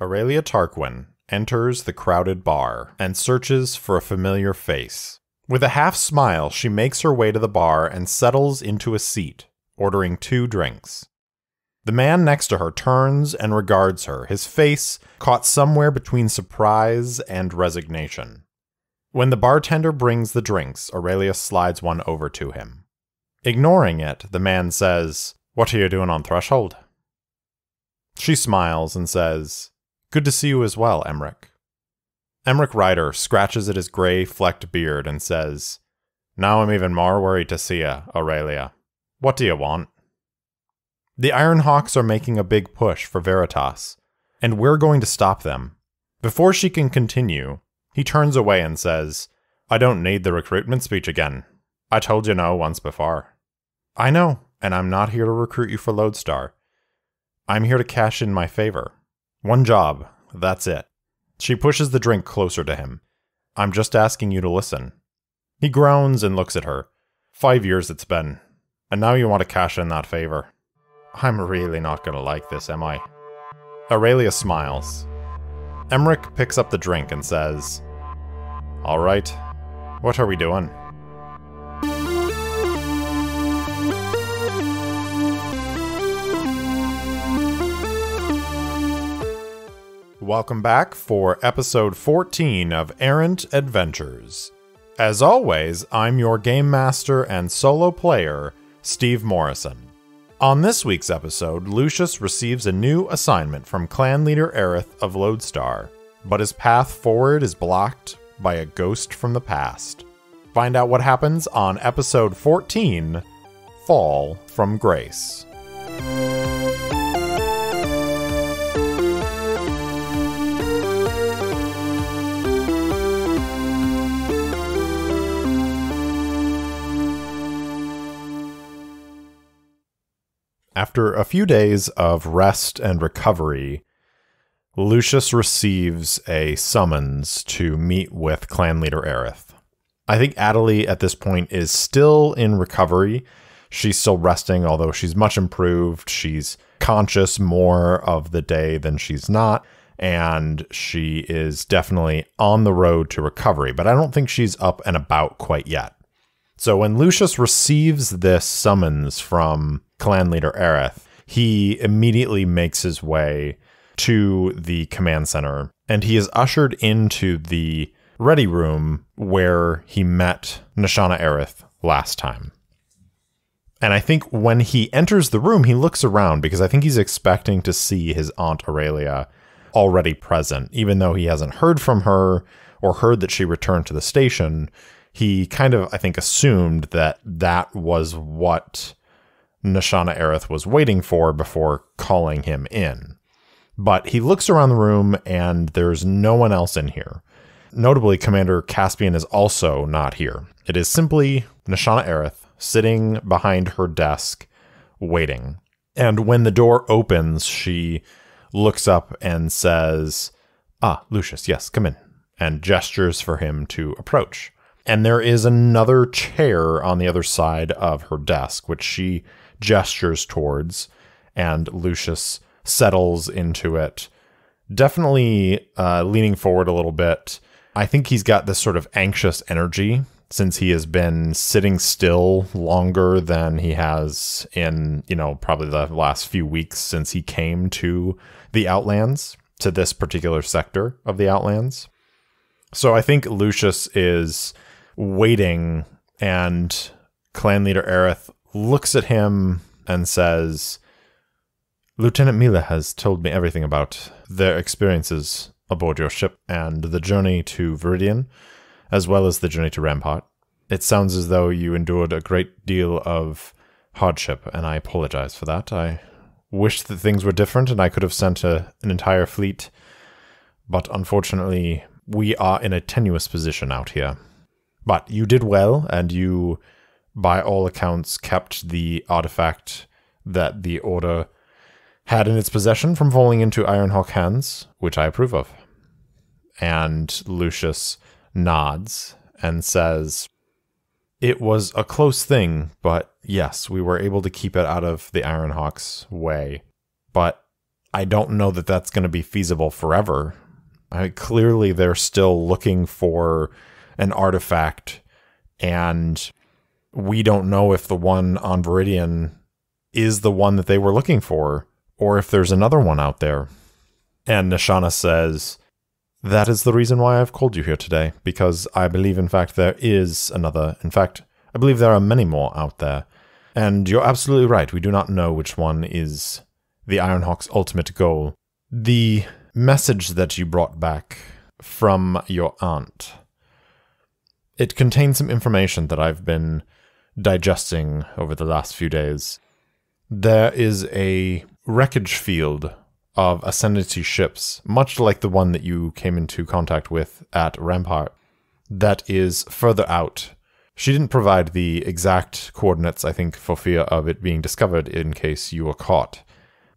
Aurelia Tarquin enters the crowded bar and searches for a familiar face. With a half smile, she makes her way to the bar and settles into a seat, ordering 2 drinks. The man next to her turns and regards her, his face caught somewhere between surprise and resignation. When the bartender brings the drinks, Aurelia slides one over to him. Ignoring it, the man says, "What are you doing on threshold?" She smiles and says, "Good to see you as well, Emmerich." Emmerich Ryder scratches at his gray, flecked beard and says, "Now I'm even more worried to see you, Aurelia. What do you want?" The Ironhawks are making a big push for Veritas, and we're going to stop them. Before she can continue, he turns away and says, "I don't need the recruitment speech again. I told you no once before." "I know, and I'm not here to recruit you for Lodestar. I'm here to cash in my favor. One job, that's it." She pushes the drink closer to him. "I'm just asking you to listen." He groans and looks at her. 5 years it's been, and now you want to cash in that favor. I'm really not going to like this, am I? Aurelia smiles. Emmerich picks up the drink and says, "All right, what are we doing?" Welcome back for episode 14 of Errant Adventures. As always, I'm your game master and solo player, Steve Morrison. On this week's episode, Lucius receives a new assignment from clan leader Aerith of Lodestar, but his path forward is blocked by a ghost from the past. Find out what happens on episode 14, Fall from Grace. After a few days of rest and recovery, Lucius receives a summons to meet with clan leader Aerith. I think Adalee at this point is still in recovery. She's still resting, although she's much improved. She's conscious more of the day than she's not, and she is definitely on the road to recovery, but I don't think she's up and about quite yet. So when Lucius receives this summons from clan leader Aerith, he immediately makes his way to the command center, and he is ushered into the ready room where he met Nashana Aerith last time. And I think when he enters the room, he looks around because I think he's expecting to see his Aunt Aurelia already present, even though he hasn't heard from her or heard that she returned to the station. He kind of, I think, assumed that that was what Nashana Aerith was waiting for before calling him in. But he looks around the room and there's no one else in here. Notably, Commander Caspian is also not here. It is simply Nashana Aerith sitting behind her desk, waiting. And when the door opens, she looks up and says, "Ah, Lucius, yes, come in," and gestures for him to approach. And there is another chair on the other side of her desk, which she gestures towards, and Lucius settles into it, definitely leaning forward a little bit. I think he's got this sort of anxious energy since he has been sitting still longer than he has in, probably the last few weeks since he came to the Outlands, to this particular sector of the Outlands. So I think Lucius is waiting, and clan leader Aerith looks at him and says, "Lieutenant Mila has told me everything about their experiences aboard your ship and the journey to Viridian, as well as the journey to Rampart. It sounds as though you endured a great deal of hardship, and I apologize for that. I wish that things were different and I could have sent an entire fleet, but unfortunately we are in a tenuous position out here. But you did well, and you, by all accounts, kept the artifact that the Order had in its possession from falling into Ironhawk hands, which I approve of." And Lucius nods and says, "It was a close thing, but yes, we were able to keep it out of the Ironhawk's way. But I don't know that that's going to be feasible forever. Clearly, they're still looking for an artifact, and we don't know if the one on Viridian is the one that they were looking for, or if there's another one out there. And Nishana says, that is the reason why I've called you here today, because I believe, in fact, there is another. In fact, I believe there are many more out there. And you're absolutely right. We do not know which one is the Ironhawk's ultimate goal. The message that you brought back from your aunt, it contains some information that I've been digesting over the last few days. There is a wreckage field of Ascendancy ships, much like the one that you came into contact with at Rampart, that is further out. She didn't provide the exact coordinates, I think, for fear of it being discovered in case you were caught.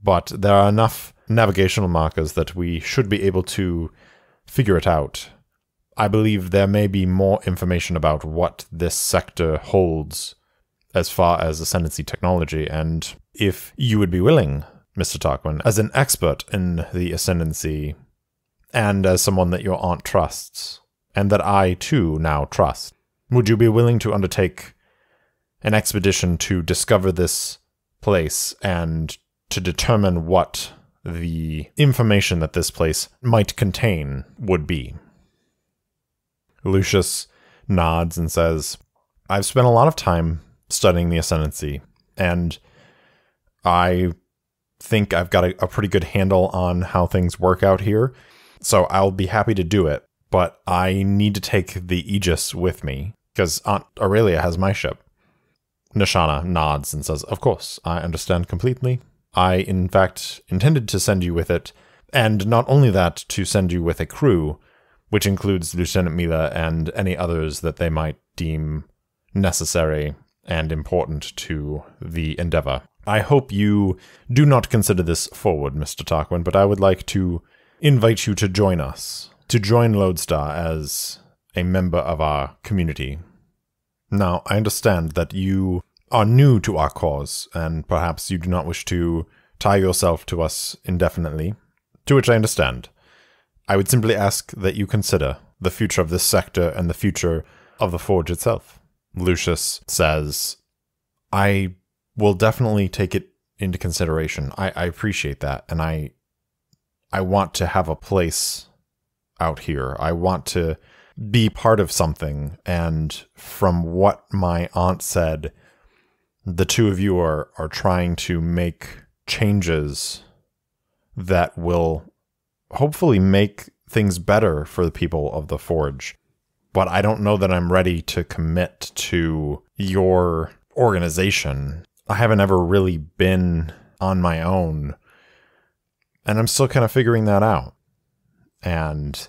But there are enough navigational markers that we should be able to figure it out. I believe there may be more information about what this sector holds as far as Ascendancy technology, and if you would be willing, Mr. Tarquin, as an expert in the Ascendancy, and as someone that your aunt trusts, and that I, too, now trust, would you be willing to undertake an expedition to discover this place and to determine what the information that this place might contain would be? Lucius nods and says, I've spent a lot of time studying the Ascendancy, and I think I've got a pretty good handle on how things work out here, so I'll be happy to do it, but I need to take the Aegis with me, because Aunt Aurelia has my ship. Nishana nods and says, of course, I understand completely. I, in fact, intended to send you with it, and not only that, to send you with a crew, which includes Lieutenant Mila and any others that they might deem necessary and important to the endeavor. I hope you do not consider this forward, Mr. Tarquin, but I would like to invite you to join us, to join Lodestar as a member of our community. Now, I understand that you are new to our cause, and perhaps you do not wish to tie yourself to us indefinitely, to which I understand. I would simply ask that you consider the future of this sector and the future of the Forge itself. Lucius says, I will definitely take it into consideration. I appreciate that, and I want to have a place out here. I want to be part of something, and from what my aunt said, the two of you are trying to make changes that will hopefully make things better for the people of the Forge. But I don't know that I'm ready to commit to your organization. I haven't ever really been on my own, and I'm still kind of figuring that out. And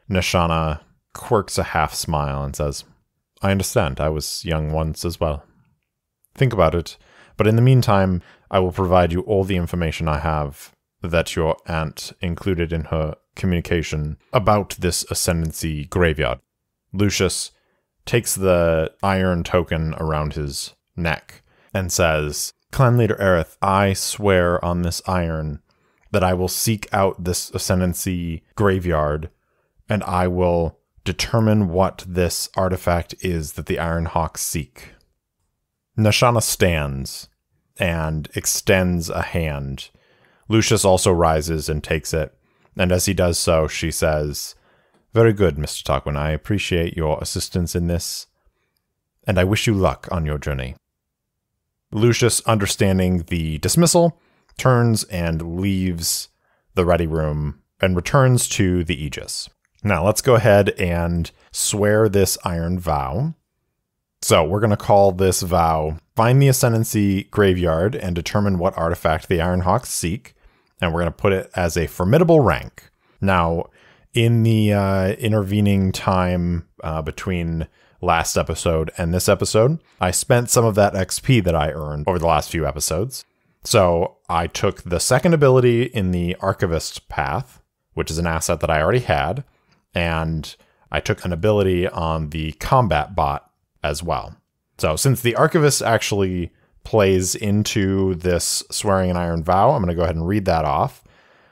Nishana quirks a half smile and says, I understand. I was young once as well. Think about it. But in the meantime, I will provide you all the information I have that your aunt included in her communication about this Ascendancy graveyard. Lucius takes the iron token around his neck and says, Clan Leader Aerith, I swear on this iron that I will seek out this Ascendancy graveyard, and I will determine what this artifact is that the Ironhawks seek. Nishana stands and extends a hand. Lucius also rises and takes it, and as he does so, she says, Very good, Mr. Tarquin. I appreciate your assistance in this, and I wish you luck on your journey. Lucius, understanding the dismissal, turns and leaves the ready room and returns to the Aegis. Now, let's go ahead and swear this iron vow. So, we're going to call this vow, Find the Ascendancy Graveyard and determine what artifact the Ironhawks seek, and we're going to put it as a formidable rank. Now, in the intervening time between last episode and this episode, I spent some of that XP that I earned over the last few episodes. So I took the second ability in the Archivist path, which is an asset that I already had, and I took an ability on the Combat bot as well. So since the Archivist actually plays into this Swearing an Iron Vow, I'm going to go ahead and read that off.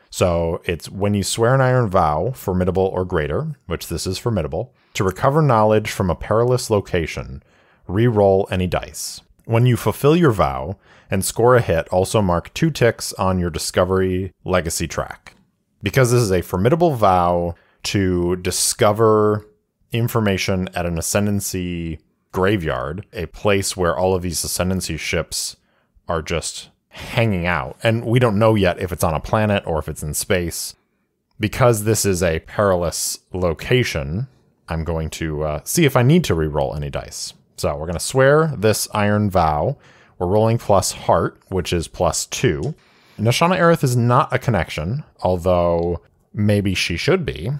So it's when you swear an iron vow, formidable or greater, which this is formidable, to recover knowledge from a perilous location, re-roll any dice. When you fulfill your vow and score a hit, also mark 2 ticks on your Discovery Legacy track. Because this is a formidable vow to discover information at an Ascendancy graveyard, a place where all of these Ascendancy ships are just hanging out. And we don't know yet if it's on a planet or if it's in space. Because this is a perilous location, I'm going to see if I need to re-roll any dice. So we're going to swear this iron vow. We're rolling plus heart, which is +2. Nashana Aerith is not a connection, although maybe she should be.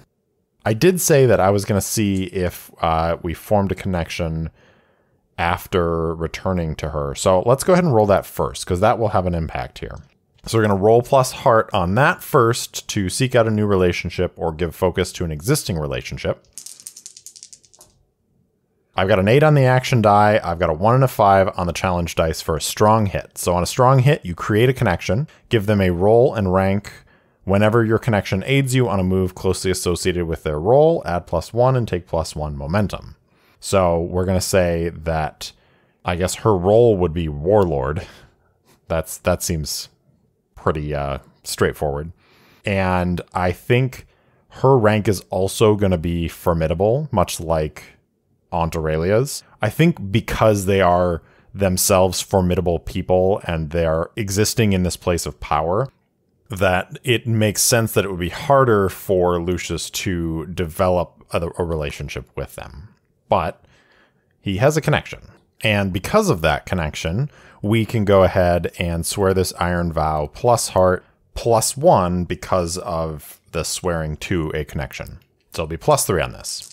I did say that I was going to see if we formed a connection after returning to her. So let's go ahead and roll that first, because that will have an impact here. So we're going to roll plus heart on that first to seek out a new relationship or give focus to an existing relationship. I've got an 8 on the action die. I've got a 1 and a 5 on the challenge dice for a strong hit. So on a strong hit, you create a connection, give them a roll and rank whenever your connection aids you on a move closely associated with their roll, add +1 and take +1 momentum. So we're going to say that, I guess her role would be Warlord. That seems pretty straightforward. And I think her rank is also going to be formidable, much like Aunt Aurelia's. I think because they are themselves formidable people and they're existing in this place of power, that it makes sense that it would be harder for Lucius to develop a relationship with them. But he has a connection. And because of that connection, we can go ahead and swear this iron vow plus heart +1 because of the swearing to a connection. So it'll be +3 on this.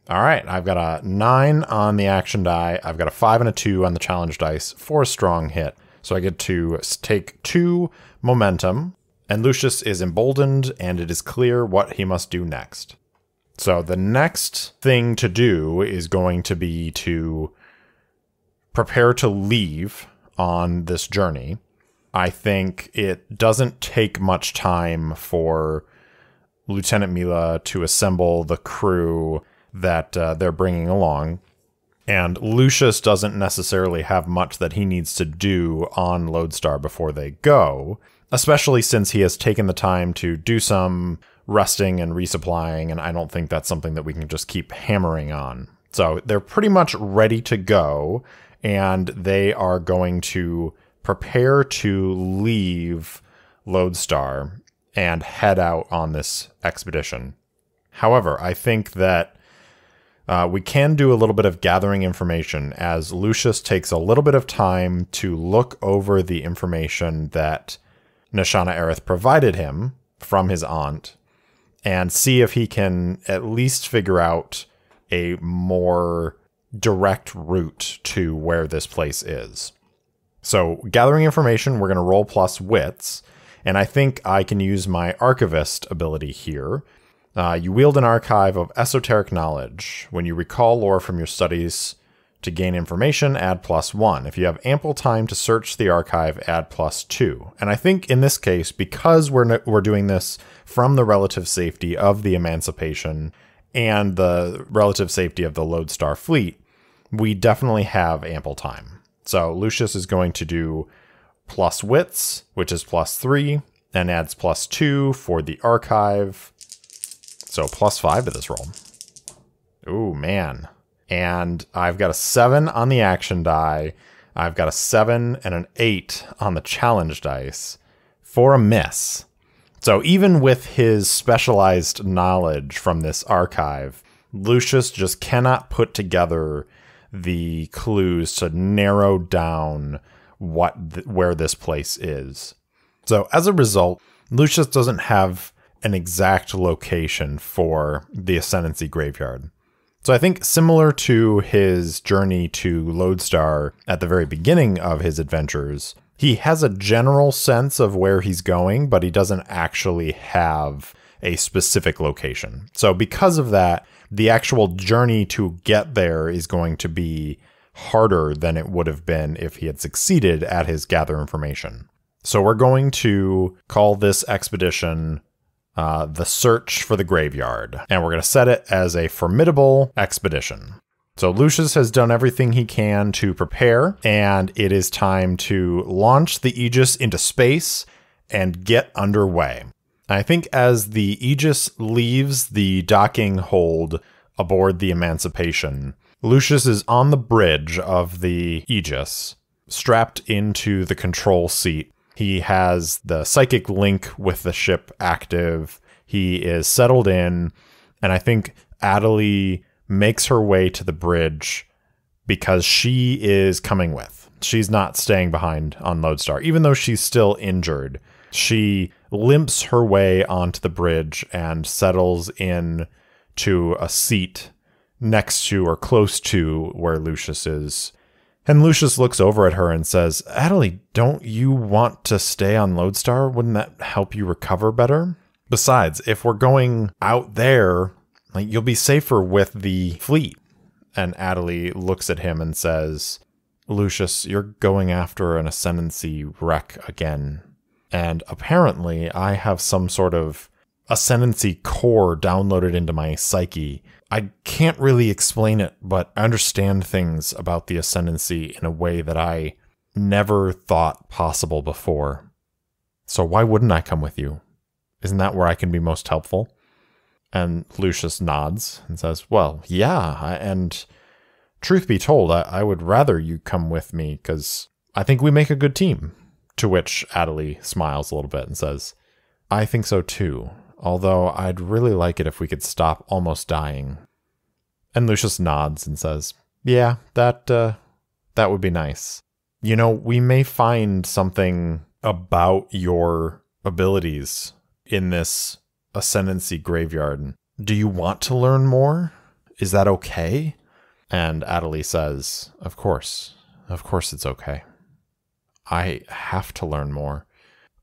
All right, I've got a 9 on the action die. I've got a 5 and a 2 on the challenge dice for a strong hit. So I get to take 2 momentum, and Lucius is emboldened, and it is clear what he must do next. So the next thing to do is going to be to prepare to leave on this journey. I think it doesn't take much time for Lieutenant Mila to assemble the crew that they're bringing along. And Lucius doesn't necessarily have much that he needs to do on Lodestar before they go, especially since he has taken the time to do some resting and resupplying, and I don't think that's something that we can just keep hammering on. So they're pretty much ready to go, and they are going to prepare to leave Lodestar and head out on this expedition. However, I think that we can do a little bit of gathering information as Lucius takes a little bit of time to look over the information that Nashana Aerith provided him from his aunt and see if he can at least figure out a more direct route to where this place is. So gathering information, we're going to roll plus wits, and I think I can use my archivist ability here. You wield an archive of esoteric knowledge. When you recall lore from your studies to gain information, add +1. If you have ample time to search the archive, add +2. And I think in this case, because we're doing this from the relative safety of the Emancipation and the relative safety of the Lodestar fleet, we definitely have ample time. So Lucius is going to do plus wits, which is +3, and adds +2 for the archive. So +5 to this roll. Ooh, man. And I've got a 7 on the action die. I've got a 7 and an 8 on the challenge dice for a miss. So even with his specialized knowledge from this archive, Lucius just cannot put together the clues to narrow down where this place is. So as a result, Lucius doesn't have an exact location for the Ascendancy graveyard. So I think similar to his journey to Lodestar at the very beginning of his adventures, he has a general sense of where he's going, but he doesn't actually have a specific location. So because of that, the actual journey to get there is going to be harder than it would have been if he had succeeded at his gather information. So we're going to call this expedition the Search for the Graveyard, and we're going to set it as a formidable expedition. So Lucius has done everything he can to prepare, and it is time to launch the Aegis into space and get underway. I think as the Aegis leaves the docking hold aboard the Emancipation, Lucius is on the bridge of the Aegis, strapped into the control seat. He has the psychic link with the ship active. He is settled in, and I think Adalee makes her way to the bridge because she is coming with. She's not staying behind on Lodestar, even though she's still injured. She limps her way onto the bridge and settles in to a seat next to or close to where Lucius is. And Lucius looks over at her and says, Adalee, don't you want to stay on Lodestar? Wouldn't that help you recover better? Besides, if we're going out there, you'll be safer with the fleet. And Adalee looks at him and says, Lucius, you're going after an Ascendancy wreck again. And apparently I have some sort of Ascendancy core downloaded into my psyche. I can't really explain it, but I understand things about the Ascendancy in a way that I never thought possible before. So why wouldn't I come with you? Isn't that where I can be most helpful? And Lucius nods and says, well, yeah, and truth be told, I would rather you come with me because I think we make a good team. To which Adalee smiles a little bit and says, I think so too, although I'd really like it if we could stop almost dying. And Lucius nods and says, yeah, that would be nice. You know, we may find something about your abilities in this Ascendancy graveyard. Do you want to learn more? Is that okay? And Adalee says, of course it's okay. I have to learn more.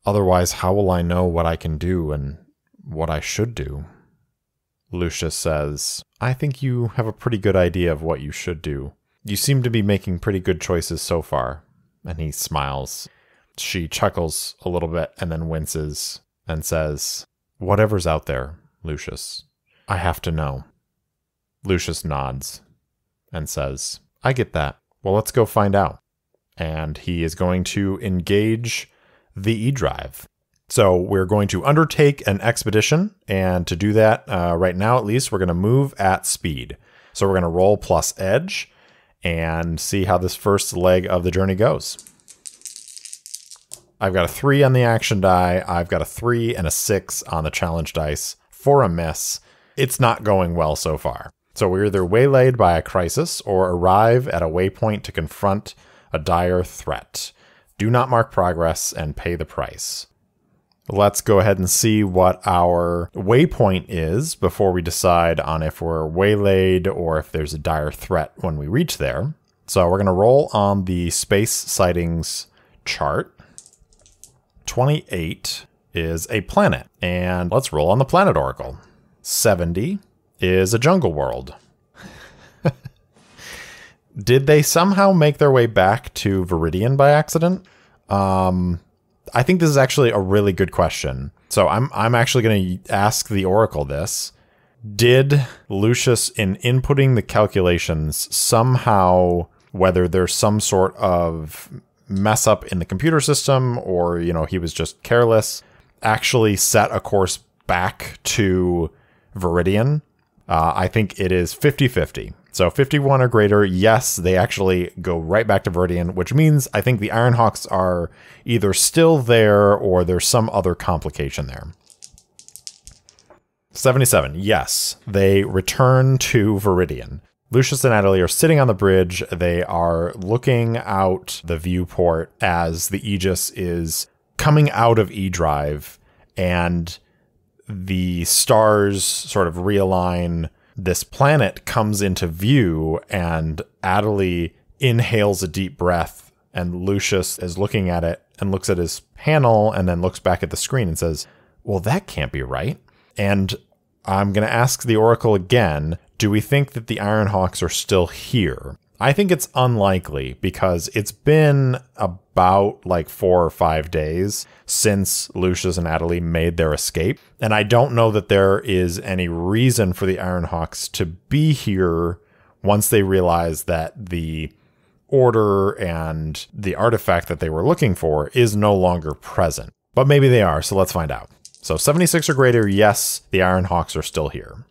Otherwise, how will I know what I can do and what I should do? Lucius says, I think you have a pretty good idea of what you should do. You seem to be making pretty good choices so far. And he smiles. She chuckles a little bit and then winces and says, whatever's out there, Lucius, I have to know. Lucius nods and says, I get that. Well, let's go find out. And he is going to engage the E-Drive. So we're going to undertake an expedition, and to do that, right now at least, we're going to move at speed. So we're going to roll plus edge and see how this first leg of the journey goes. I've got a 3 on the action die. I've got a 3 and a 6 on the challenge dice for a miss. It's not going well so far. So we're either waylaid by a crisis or arrive at a waypoint to confront a dire threat. Do not mark progress and pay the price. Let's go ahead and see what our waypoint is before we decide on if we're waylaid or if there's a dire threat when we reach there. So we're going to roll on the space sightings chart. 28 is a planet, and let's roll on the planet oracle. 70 is a jungle world. Did they somehow make their way back to Viridian by accident? I think this is actually a really good question. So I'm actually going to ask the oracle this. Did Lucius, in inputting the calculations, somehow, whether there's some sort of mess up in the computer system or, you know, he was just careless, actually set a course back to Viridian? I think it is 50-50. So 51 or greater, yes, they actually go right back to Viridian, which means I think the Ironhawks are either still there or there's some other complication there. 77, yes, they return to Viridian. Lucius and Adalee are sitting on the bridge. They are looking out the viewport as the Aegis is coming out of E-Drive and the stars sort of realign. This planet comes into view and Adalee inhales a deep breath and Lucius is looking at it and looks at his panel and then looks back at the screen and says, well, that can't be right. And I'm going to ask the oracle again, do we think that the Ironhawks are still here? I think it's unlikely because it's been about like 4 or 5 days since Lucius and Adalee made their escape. And I don't know that there is any reason for the Ironhawks to be here once they realize that the order and the artifact that they were looking for is no longer present. But maybe they are, so let's find out. So 76 or greater, yes, the Ironhawks are still here.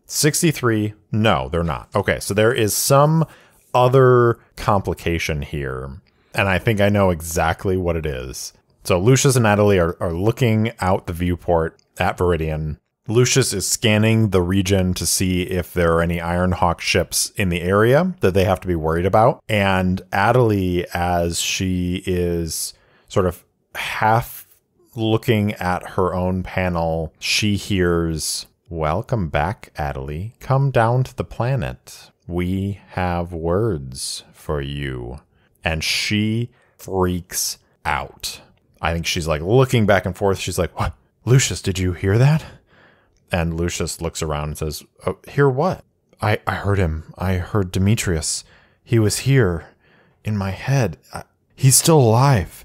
63, no, they're not. Okay, so there is some other complication here, and I think I know exactly what it is. So Lucius and Adalee are looking out the viewport at Viridian. Lucius is scanning the region to see if there are any Ironhawk ships in the area that they have to be worried about. And Adalee, as she is sort of half looking at her own panel, she hears, "Welcome back, Adalee. Come down to the planet. We have words for you." And she freaks out. I think she's like looking back and forth. She's like, "What? Lucius, did you hear that?" And Lucius looks around and says, "Oh, hear what?" I heard him. I heard Demetrius. He was here in my head. He's still alive."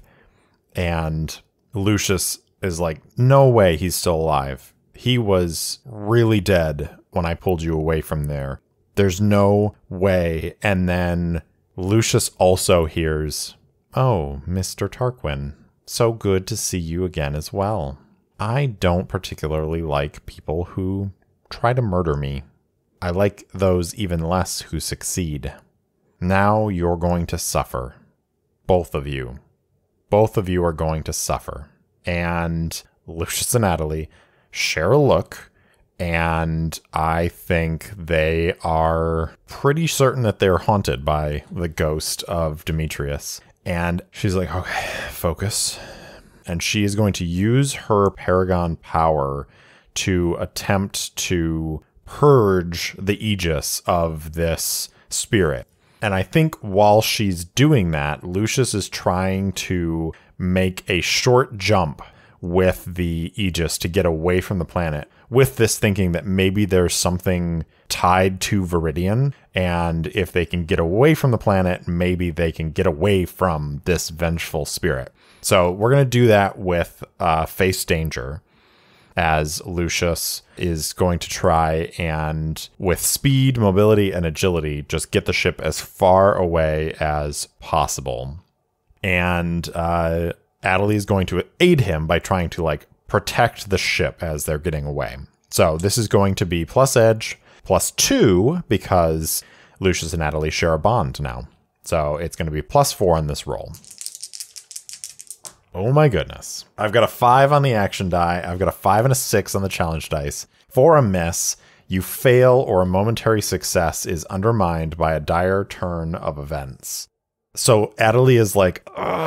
And Lucius is like, "No way he's still alive. He was really dead when I pulled you away from there. There's no way." And then Lucius also hears, "Oh, Mr. Tarquin, so good to see you again as well. I don't particularly like people who try to murder me. I like those even less who succeed. Now you're going to suffer. Both of you. Both of you are going to suffer." And Lucius and Adalee share a look, and I think they are pretty certain that they're haunted by the ghost of Demetrius. And she's like, "Okay, focus." And she is going to use her Paragon power to attempt to purge the Aegis of this spirit. And I think while she's doing that, Lucius is trying to make a short jump with the Aegis to get away from the planet, with this thinking that maybe there's something tied to Viridian, and if they can get away from the planet, maybe they can get away from this vengeful spirit. So we're going to do that with Face Danger, as Lucius is going to try and, with speed, mobility, and agility, just get the ship as far away as possible. And Adalee is going to aid him by trying to protect the ship as they're getting away. So this is going to be plus edge, +2, because Lucius and Adalee share a bond now. So it's going to be +4 on this roll. Oh my goodness. I've got a 5 on the action die. I've got a 5 and a 6 on the challenge dice. For a miss, you fail or a momentary success is undermined by a dire turn of events. So Adalee is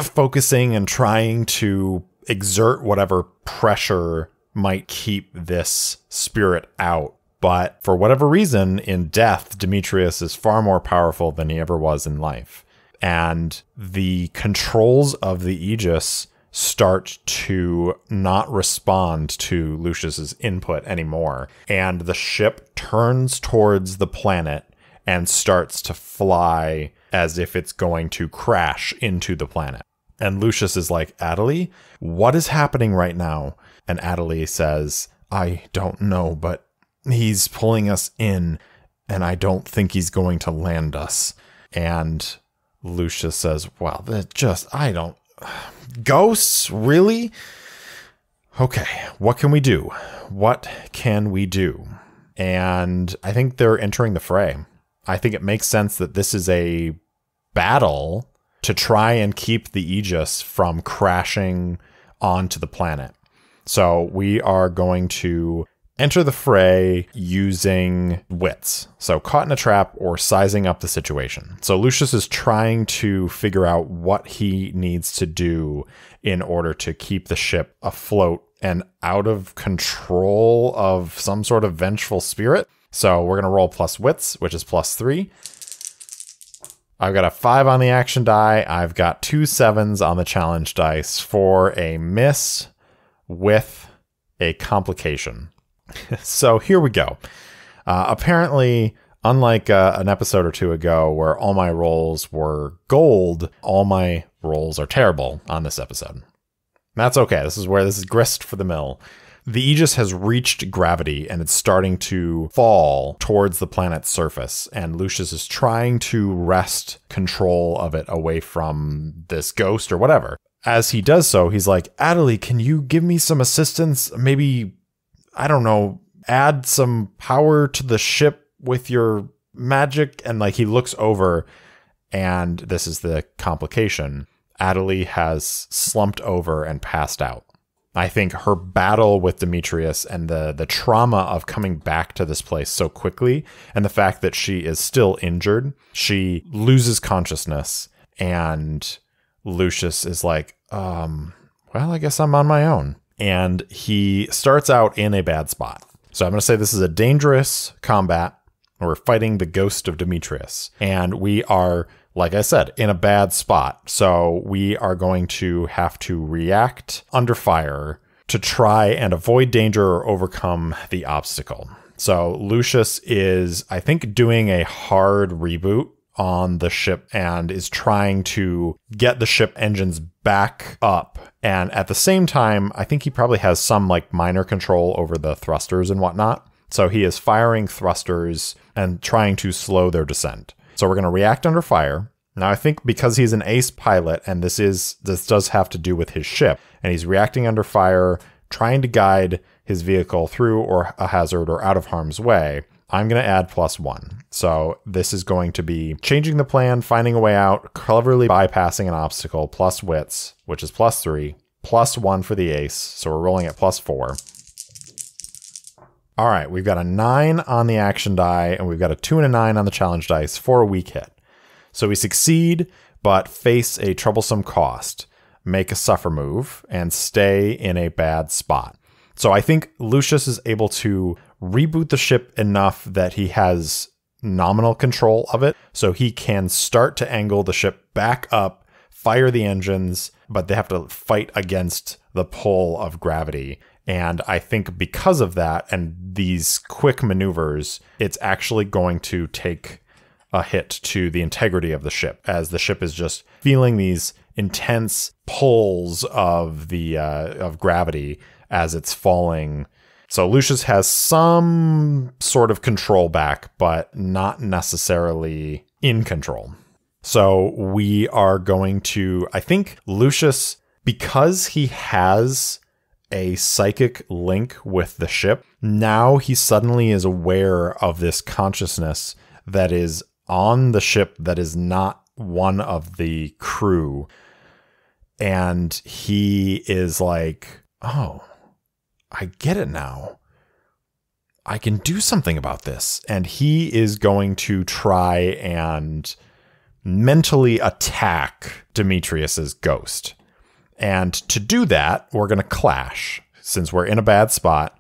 focusing and trying to exert whatever pressure might keep this spirit out. But for whatever reason, in death, Demetrius is far more powerful than he ever was in life. And the controls of the Aegis start to not respond to Lucius's input anymore. And the ship turns towards the planet and starts to fly as if it's going to crash into the planet. And Lucius is like, "Adalee, what is happening right now?" And Adalee says, "I don't know, but he's pulling us in, and I don't think he's going to land us." And Lucius says, "Well, I don't... Ghosts? Really? Okay, what can we do? What can we do?" And I think they're entering the fray. I think it makes sense that this is a battle to try and keep the Aegis from crashing onto the planet. So we are going to enter the fray using wits. So caught in a trap or sizing up the situation. So Lucius is trying to figure out what he needs to do in order to keep the ship afloat and out of control of some sort of vengeful spirit. So we're going to roll plus wits, which is +3. I've got a 5 on the action die. I've got 2 7s on the challenge dice for a miss with a complication. So here we go. Apparently, Unlike an episode or two ago where all my rolls were gold, all my rolls are terrible on this episode. That's okay. This is grist for the mill. The Aegis has reached gravity and it's starting to fall towards the planet's surface. And Lucius is trying to wrest control of it away from this ghost or whatever. As he does so, he's like, Adalee, can you give me some assistance? Maybe, I don't know, add some power to the ship with your magic. And like he looks over, and this is the complication. Adalee has slumped over and passed out. I think her battle with Demetrius and the trauma of coming back to this place so quickly, and the fact that she is still injured, she loses consciousness, and Lucius is like, well, I guess I'm on my own. And he starts out in a bad spot. So I'm going to say this is a dangerous combat. We're fighting the ghost of Demetrius. And we are, like I said, in a bad spot. So we are going to have to react under fire to try and avoid danger or overcome the obstacle. So Lucius is, I think, doing a hard reboot on the ship and is trying to get the ship engines back up. And at the same time, I think he probably has some like minor control over the thrusters and whatnot. So he is firing thrusters and trying to slow their descent. So we're going to react under fire. Now, I think because he's an ace pilot, and this does have to do with his ship, and he's reacting under fire, trying to guide his vehicle through or a hazard or out of harm's way, I'm going to add +1. So this is going to be changing the plan, finding a way out, cleverly bypassing an obstacle, plus wits, which is +3, +1 for the ace. So we're rolling at +4. All right, we've got a 9 on the action die, and we've got a 2 and a 9 on the challenge dice for a weak hit. So we succeed, but face a troublesome cost, make a suffer move, and stay in a bad spot. So I think Lucius is able to reboot the ship enough that he has nominal control of it. So he can start to angle the ship back up, fire the engines, but they have to fight against the pull of gravity. And I think because of that and these quick maneuvers, it's actually going to take a hit to the integrity of the ship, as the ship is just feeling these intense pulls of the of gravity as it's falling. So Lucius has some sort of control back, but not necessarily in control. So we are going to, I think Lucius, because he has a psychic link with the ship, now he suddenly is aware of this consciousness that is on the ship that is not one of the crew. And he is like, oh, I get it now. I can do something about this. And he is going to try and mentally attack Demetrius's ghost. And to do that, we're going to clash since we're in a bad spot.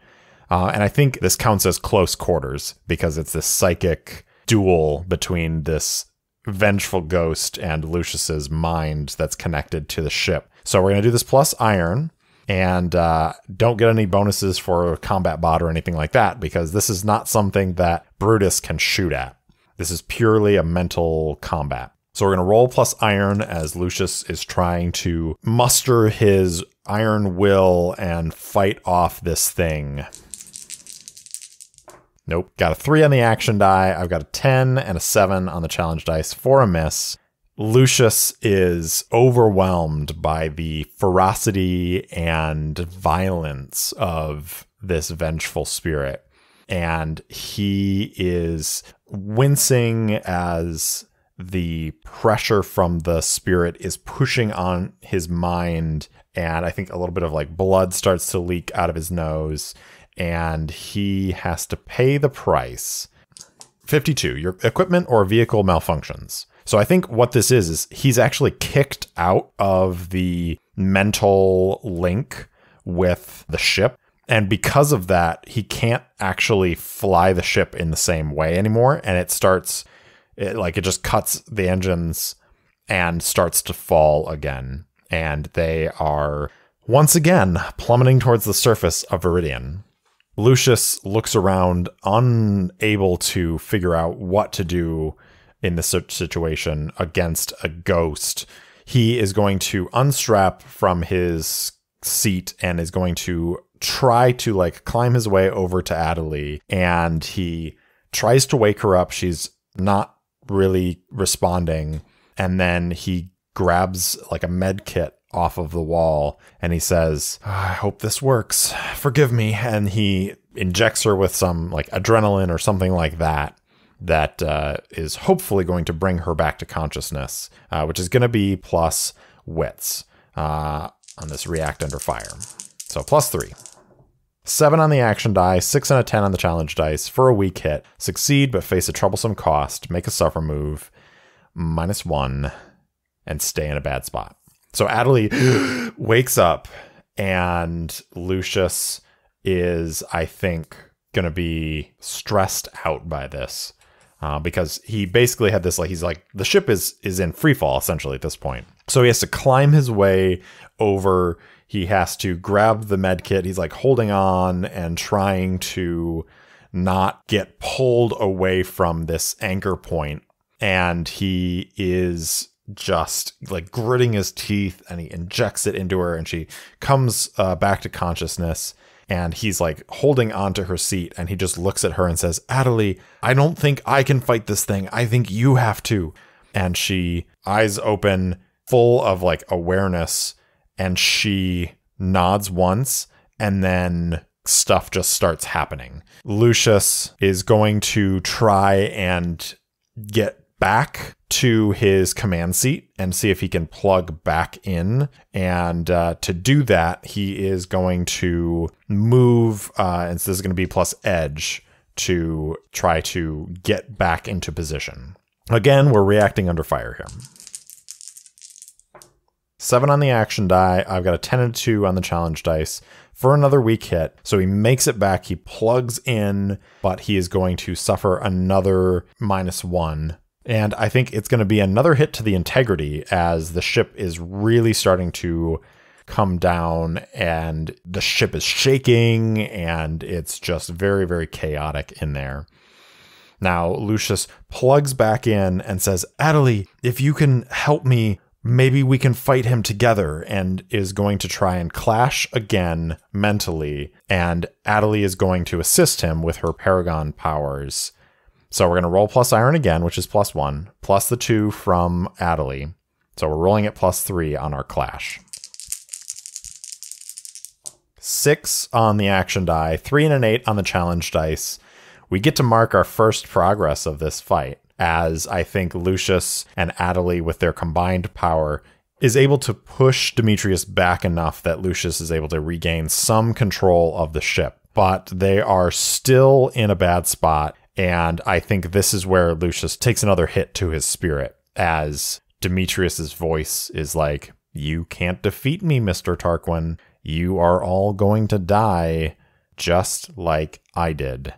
And I think this counts as close quarters because it's this psychic duel between this vengeful ghost and Lucius's mind that's connected to the ship. So we're going to do this plus iron, and don't get any bonuses for combat bot or anything like that, because this is not something that Brutus can shoot at. This is purely a mental combat. So we're going to roll plus iron as Lucius is trying to muster his iron will and fight off this thing. Nope. Got a 3 on the action die. I've got a 10 and a 7 on the challenge dice for a miss. Lucius is overwhelmed by the ferocity and violence of this vengeful spirit. And he is wincing as the pressure from the spirit is pushing on his mind. And I think a little bit of like blood starts to leak out of his nose. And he has to pay the price. 52, your equipment or vehicle malfunctions. So I think what this is he's actually kicked out of the mental link with the ship. And because of that, he can't actually fly the ship in the same way anymore. And it just cuts the engines and starts to fall again. And they are once again plummeting towards the surface of Viridian. Lucius looks around, unable to figure out what to do in this situation against a ghost. He is going to unstrap from his seat and is going to try to like climb his way over to Adalee, and he tries to wake her up. She's not really responding. And then he grabs like a med kit off of the wall and he says, I hope this works. Forgive me. And he injects her with some like adrenaline or something like that is hopefully going to bring her back to consciousness, which is going to be plus wits on this react under fire. So +3. 7 on the action die, 6 and a 10 on the challenge dice for a weak hit. Succeed but face a troublesome cost. Make a suffer move. -1 and stay in a bad spot. So Adalee wakes up and Lucius is, I think, going to be stressed out by this because he basically had this, like, he's like, the ship is in free fall essentially at this point. So he has to climb his way over. He has to grab the med kit. He's like holding on and trying to not get pulled away from this anchor point. And he is just like gritting his teeth and he injects it into her and she comes back to consciousness and he's like holding onto her seat and he just looks at her and says, Adalee, I don't think I can fight this thing. I think you have to. And she, eyes open, full of like awareness, and she nods once and then stuff just starts happening. Lucius is going to try and get back to his command seat and see if he can plug back in. And to do that, he is going to move, and so this is going to be plus edge to try to get back into position. Again, we're reacting under fire here. 7 on the action die. I've got a 10 and a 2 on the challenge dice for another weak hit. So he makes it back. He plugs in, but he is going to suffer another -1. And I think it's going to be another hit to the integrity as the ship is really starting to come down and the ship is shaking and it's just very, very chaotic in there. Now, Lucius plugs back in and says, Adalee, if you can help me, maybe we can fight him together, and is going to try and clash again mentally. And Adalee is going to assist him with her Paragon powers. So we're going to roll plus iron again, which is +1, plus the 2 from Adalee. So we're rolling at +3 on our clash. 6 on the action die, 3 and an 8 on the challenge dice. We get to mark our first progress of this fight, as I think Lucius and Adalee, with their combined power, is able to push Demetrius back enough that Lucius is able to regain some control of the ship. But they are still in a bad spot, and I think this is where Lucius takes another hit to his spirit, as Demetrius's voice is like, you can't defeat me, Mr. Tarquin. You are all going to die, just like I did,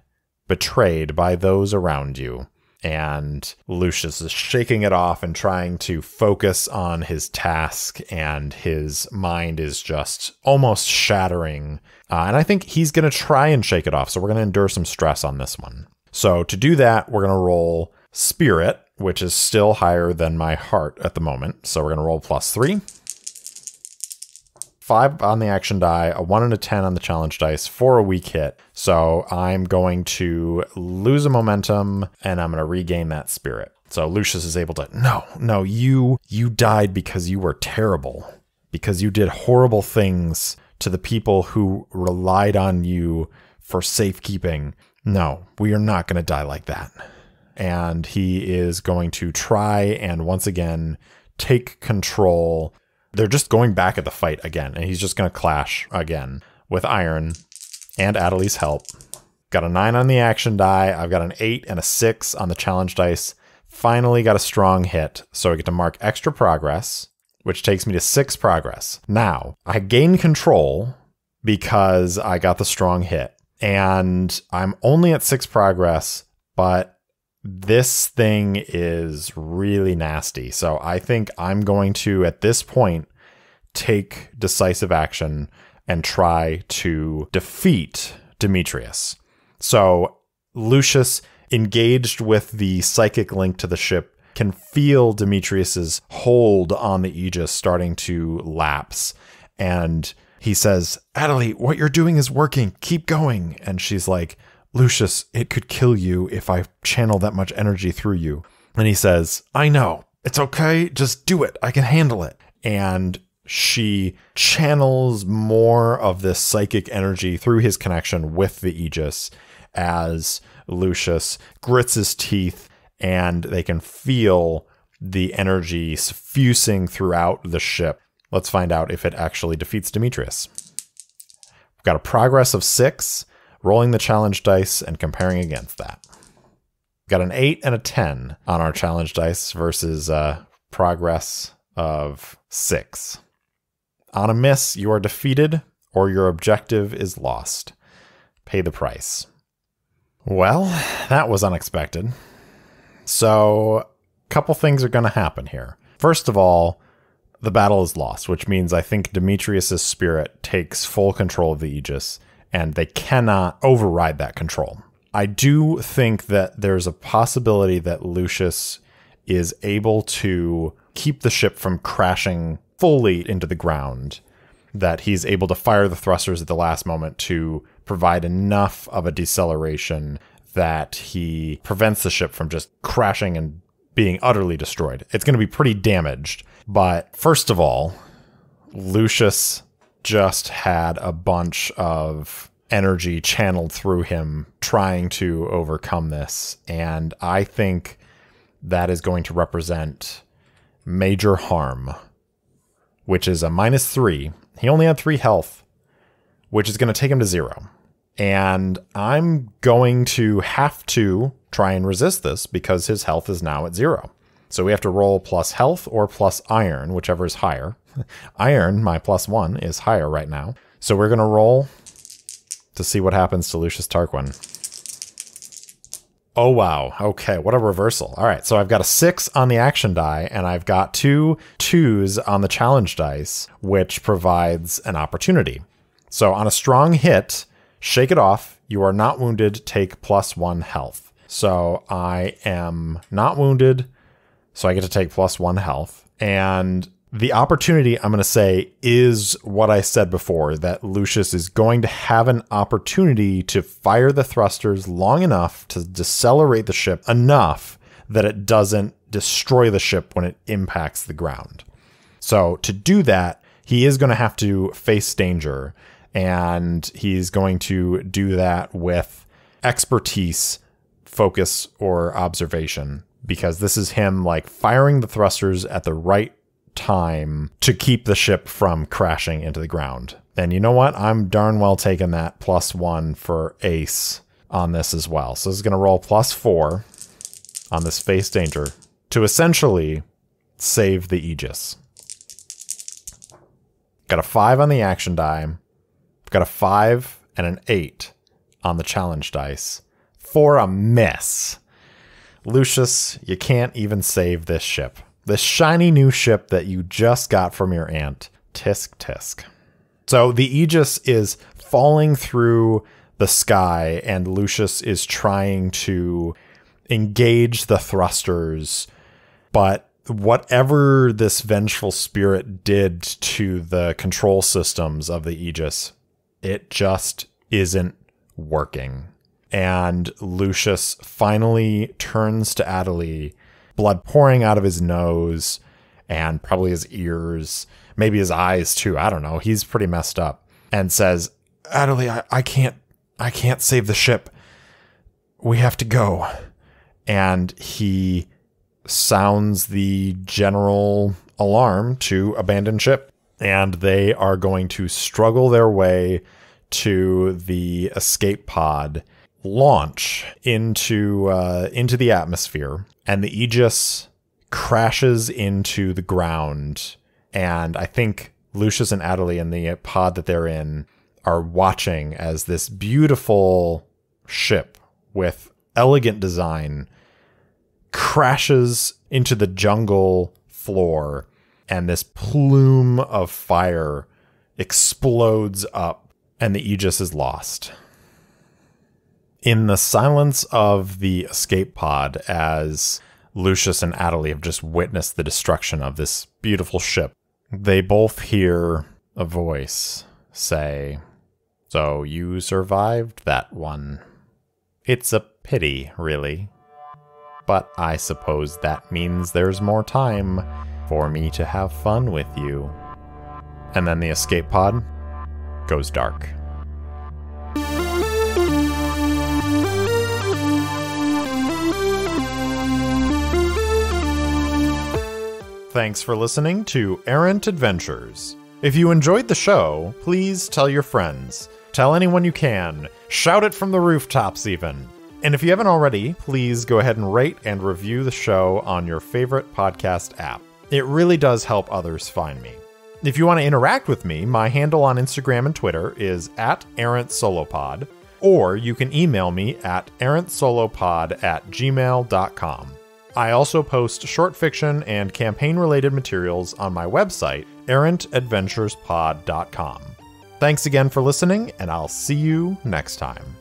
betrayed by those around you. And Lucius is shaking it off and trying to focus on his task, and his mind is just almost shattering. And I think he's going to try and shake it off, so we're going to endure some stress on this one. So to do that, we're going to roll Spirit, which is still higher than my heart at the moment. So we're going to roll +3. 5 on the action die, a 1 and a 10 on the challenge dice for a weak hit. So I'm going to lose a momentum and I'm going to regain that spirit. So Lucius is able to, no, you died because you were terrible, because you did horrible things to the people who relied on you for safekeeping. No, we are not going to die like that. And he is going to try and once again take control. They're just going back at the fight again, and he's just going to clash again with iron and Adalee's help. Got a 9 on the action die. I've got an 8 and a 6 on the challenge dice. Finally got a strong hit, so I get to mark extra progress, which takes me to 6 progress. Now, I gain control because I got the strong hit, and I'm only at 6 progress, but this thing is really nasty. So I think I'm going to, at this point, take decisive action and try to defeat Demetrius. So Lucius, engaged with the psychic link to the ship, can feel Demetrius's hold on the Aegis starting to lapse. And he says, Adalee, what you're doing is working. Keep going. And she's like, Lucius, it could kill you if I channel that much energy through you. And he says, I know. It's okay. Just do it. I can handle it. And she channels more of this psychic energy through his connection with the Aegis as Lucius grits his teeth, and they can feel the energy suffusing throughout the ship. Let's find out if it actually defeats Demetrius. We've got a progress of 6, rolling the challenge dice and comparing against that. We've got an 8 and a 10 on our challenge dice versus progress of 6. On a miss, you are defeated or your objective is lost. Pay the price. Well, that was unexpected. So, a couple things are going to happen here. First of all, the battle is lost, which means I think Demetrius's spirit takes full control of the Aegis, and they cannot override that control. I do think that there's a possibility that Lucius is able to keep the ship from crashing fully into the ground, that he's able to fire the thrusters at the last moment to provide enough of a deceleration that he prevents the ship from just crashing and being utterly destroyed. It's going to be pretty damaged. But first of all, Lucius just had a bunch of energy channeled through him trying to overcome this. And I think that is going to represent major harm, which is a -3. He only had 3 health, which is going to take him to 0. And I'm going to have to try and resist this because his health is now at 0. So we have to roll plus health or plus iron, whichever is higher. Iron, my +1, is higher right now. So we're going to roll to see what happens to Lucius Tarquin. Oh, wow. Okay, what a reversal. All right, so I've got a 6 on the action die, and I've got 2 2s on the challenge dice, which provides an opportunity. So on a strong hit, shake it off. You are not wounded. Take +1 health. So I am not wounded, so I get to take +1 health. And the opportunity, I'm going to say, is what I said before, that Lucius is going to have an opportunity to fire the thrusters long enough to decelerate the ship enough that it doesn't destroy the ship when it impacts the ground. So to do that, he is going to have to face danger, and he's going to do that with expertise, focus, or observation, because this is him like firing the thrusters at the right time to keep the ship from crashing into the ground. And you know what? I'm darn well taking that +1 for ace on this as well. So this is going to roll +4 on this face danger to essentially save the Aegis. Got a 5 on the action die. Got a 5 and an 8 on the challenge dice for a miss. Lucius, you can't even save this ship. This shiny new ship that you just got from your aunt. Tisk, tisk. So the Aegis is falling through the sky, and Lucius is trying to engage the thrusters. But whatever this vengeful spirit did to the control systems of the Aegis, it just isn't working. And Lucius finally turns to Adalee, blood pouring out of his nose and probably his ears, maybe his eyes too. I don't know. He's pretty messed up, and says, Adalee, I can't save the ship. We have to go. And he sounds the general alarm to abandon ship, and they are going to struggle their way to the escape pod, launch into the atmosphere, and the Aegis crashes into the ground. And I think Lucius and Adalee in the pod that they're in are watching as this beautiful ship with elegant design crashes into the jungle floor, and this plume of fire explodes up, and the Aegis is lost. In the silence of the escape pod, as Lucius and Adalee have just witnessed the destruction of this beautiful ship, they both hear a voice say, "So you survived that one. It's a pity, really. But I suppose that means there's more time for me to have fun with you." And then the escape pod goes dark. Thanks for listening to Errant Adventures. If you enjoyed the show, please tell your friends. Tell anyone you can. Shout it from the rooftops even. And if you haven't already, please go ahead and rate and review the show on your favorite podcast app. It really does help others find me. If you want to interact with me, my handle on Instagram and Twitter is @ErrantSolopod, or you can email me at errantsolopod@gmail.com. I also post short fiction and campaign-related materials on my website, errantadventurespod.com. Thanks again for listening, and I'll see you next time.